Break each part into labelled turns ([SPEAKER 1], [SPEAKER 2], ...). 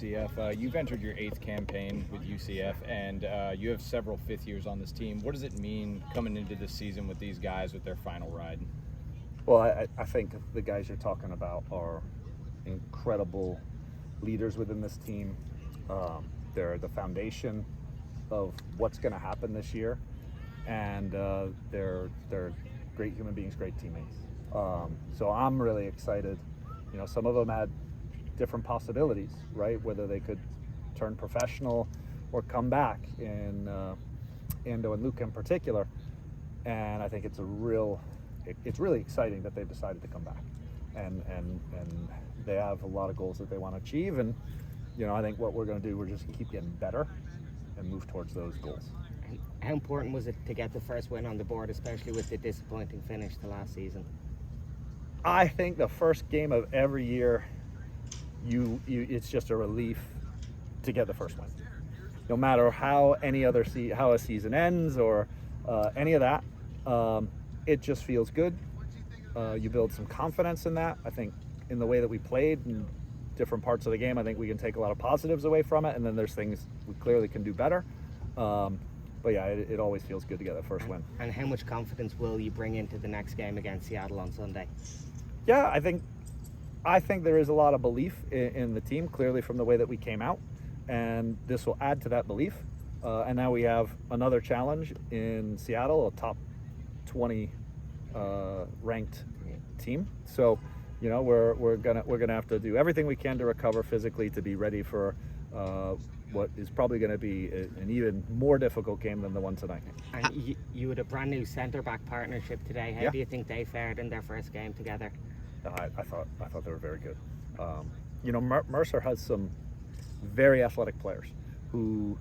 [SPEAKER 1] UCF. You've entered your 8th campaign with UCF, and you have several fifth years on this team. What does it mean coming into this season with these guys with their final ride?
[SPEAKER 2] Well, I think the guys you're talking about are incredible leaders within this team. They're the foundation of what's going to happen this year, and they're great human beings, great teammates. So I'm really excited. You know, some of them had different possibilities, right? Whether they could turn professional or come back in Ando and Luca in particular. And I think it's really exciting that they've decided to come back, and they have a lot of goals that they want to achieve. And you know, I think what we're going to do, we're just going to keep getting better and move towards those goals.
[SPEAKER 3] How important was it to get the first win on the board, especially with the disappointing finish to last season?
[SPEAKER 2] I think the first game of every year, it's just a relief to get the first win. No matter how how a season ends or any of that, it just feels good. You build some confidence in that. I think in the way that we played in different parts of the game, I think we can take a lot of positives away from it, and then there's things we clearly can do better. But yeah, it always feels good to get that first win.
[SPEAKER 3] And how much confidence will you bring into the next game against Seattle on Sunday?
[SPEAKER 2] Yeah, I think there is a lot of belief in the team, clearly from the way that we came out, and this will add to that belief. And now we have another challenge in Seattle, a top 20 ranked team. So, you know, we're gonna have to do everything we can to recover physically to be ready for what is probably going to be an even more difficult game than the one tonight.
[SPEAKER 3] And you had a brand new centre-back partnership today. How do you think they fared in their first game together?
[SPEAKER 2] I thought they were very good. You know, Mercer has some very athletic players who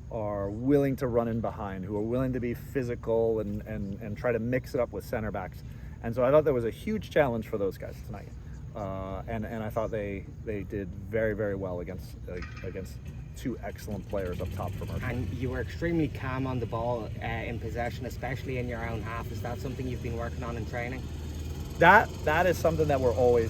[SPEAKER 2] are willing to run in behind, who are willing to be physical and try to mix it up with center backs. And so I thought there was a huge challenge for those guys tonight. And I thought they did very, very well against two excellent players up top for Mercer.
[SPEAKER 3] And you were extremely calm on the ball in possession, especially in your own half. Is that something you've been working on in training?
[SPEAKER 2] That is something that we're always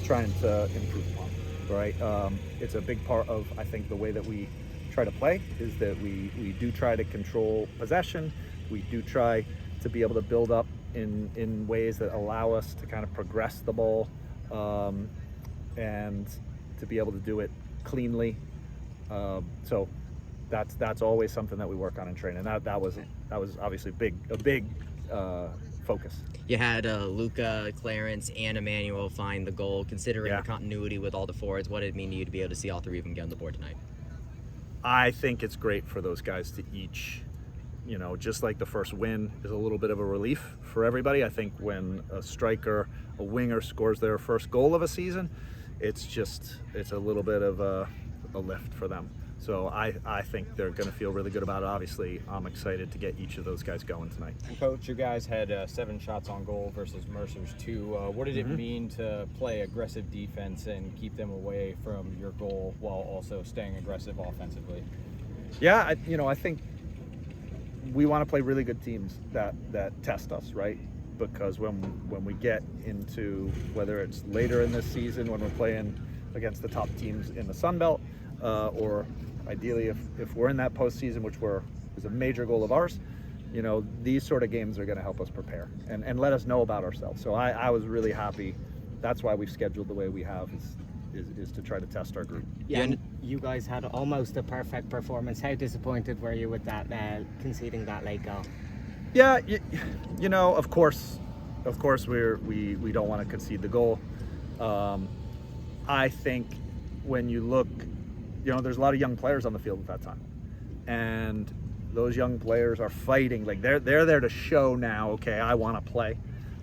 [SPEAKER 2] trying to improve upon, right? It's a big part of, I think, the way that we try to play is that we do try to control possession. We do try to be able to build up in ways that allow us to kind of progress the ball and to be able to do it cleanly. So that's always something that we work on in training. That was obviously a big focus.
[SPEAKER 4] You had Luca, Clarence, and Emmanuel find the goal. Considering the continuity with all the forwards, what did it mean to you to be able to see all three of them get on the board tonight?
[SPEAKER 2] I think it's great for those guys to each, you know, just like the first win is a little bit of a relief for everybody. I think when a striker, a winger scores their first goal of a season, it's a little bit of a lift for them. So I think they're going to feel really good about it. Obviously, I'm excited to get each of those guys going tonight.
[SPEAKER 1] Coach, you guys had 7 shots on goal versus Mercer's 2. What did it mean to play aggressive defense and keep them away from your goal while also staying aggressive offensively?
[SPEAKER 2] Yeah, I think we want to play really good teams that test us, right? Because when we get into, whether it's later in this season when we're playing against the top teams in the Sun Belt, or ideally if we're in that postseason, which is a major goal of ours, you know, these sort of games are going to help us prepare and let us know about ourselves. So I was really happy. That's why we've scheduled the way we have is to try to test our group.
[SPEAKER 3] Yeah, and you guys had almost a perfect performance. How disappointed were you with that, conceding that late goal?
[SPEAKER 2] Yeah, you know, of course we don't want to concede the goal. I think when you look, you know, there's a lot of young players on the field at that time, and those young players are fighting. Like they're there to show now, okay, I want to play,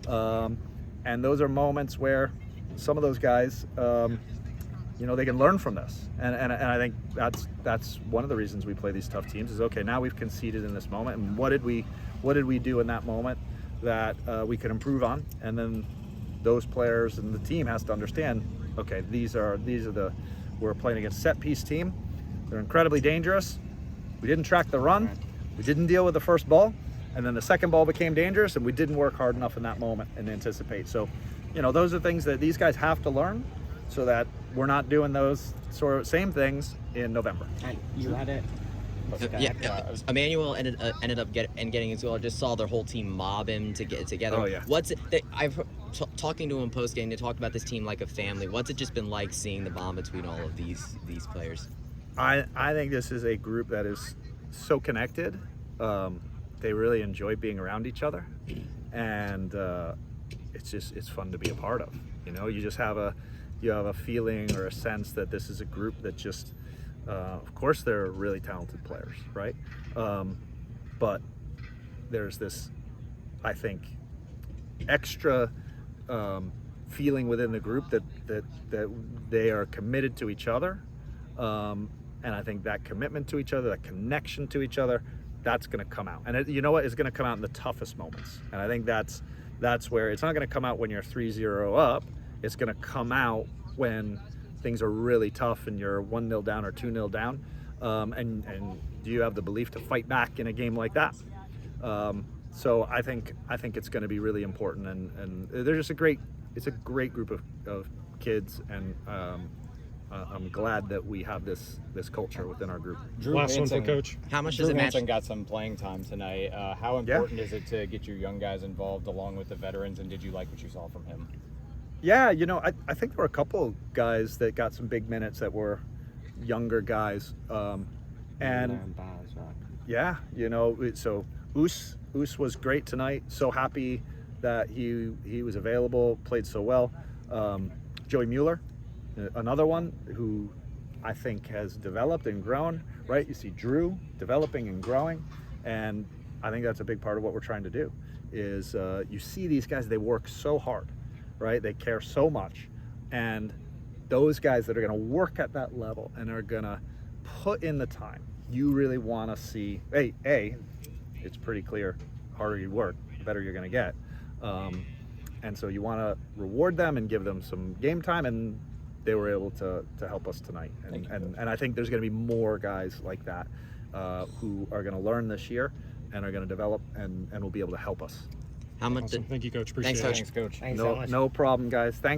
[SPEAKER 2] and those are moments where some of those guys, you know, they can learn from this, and I think that's one of the reasons we play these tough teams is, okay, now we've conceded in this moment, and what did we do in that moment that we could improve on, and then those players and the team has to understand, okay, we're playing against a set-piece team. They're incredibly dangerous. We didn't track the run. We didn't deal with the first ball. And then the second ball became dangerous, and we didn't work hard enough in that moment and anticipate. So, you know, those are things that these guys have to learn so that we're not doing those sort of same things in November.
[SPEAKER 3] And you had it.
[SPEAKER 4] Emmanuel ended up getting into it. I just saw their whole team mob him to get it together.
[SPEAKER 2] Oh, yeah.
[SPEAKER 4] Talking to him post game, they talked about this team like a family. What's it just been like seeing the bond between all of these players?
[SPEAKER 2] I think this is a group that is so connected. They really enjoy being around each other, and it's fun to be a part of. You know, you have a feeling or a sense that this is a group that just, of course, they're really talented players, right? But there's this, I think, extra feeling within the group that they are committed to each other. And I think that commitment to each other, that connection to each other, that's going to come out. And you know what? It's going to come out in the toughest moments. And I think that's where it's not going to come out when you're 3-0 up. It's going to come out when things are really tough and you're 1-0 down or 2-0 down. And do you have the belief to fight back in a game like that? So I think it's going to be really important. And they're just it's a great group of kids, and I'm glad that we have this culture within our group.
[SPEAKER 5] Last one for Coach.
[SPEAKER 4] How much
[SPEAKER 1] Drew
[SPEAKER 4] does it match?
[SPEAKER 1] Hansen got some playing time tonight. How important is it to get your young guys involved along with the veterans, and did you like what you saw from him?
[SPEAKER 2] Yeah, you know, I think there were a couple guys that got some big minutes that were younger guys. And yeah, you know, so Oos was great tonight. So happy that he was available, played so well. Joey Mueller, another one who I think has developed and grown, right? You see Drew developing and growing, and I think that's a big part of what we're trying to do is you see these guys, they work so hard, right? They care so much, and those guys that are going to work at that level and are going to put in the time, you really want to see, it's pretty clear, the harder you work, the better you're going to get. And so you want to reward them and give them some game time, and they were able to help us tonight. And I think there's going to be more guys like that who are going to learn this year and are going to develop and will be able to help us.
[SPEAKER 5] Awesome. Thank you, Coach. Appreciate
[SPEAKER 4] Thanks,
[SPEAKER 5] it.
[SPEAKER 4] Coach.
[SPEAKER 1] Thanks, Coach.
[SPEAKER 3] Thanks so much.
[SPEAKER 2] No problem, guys. Thank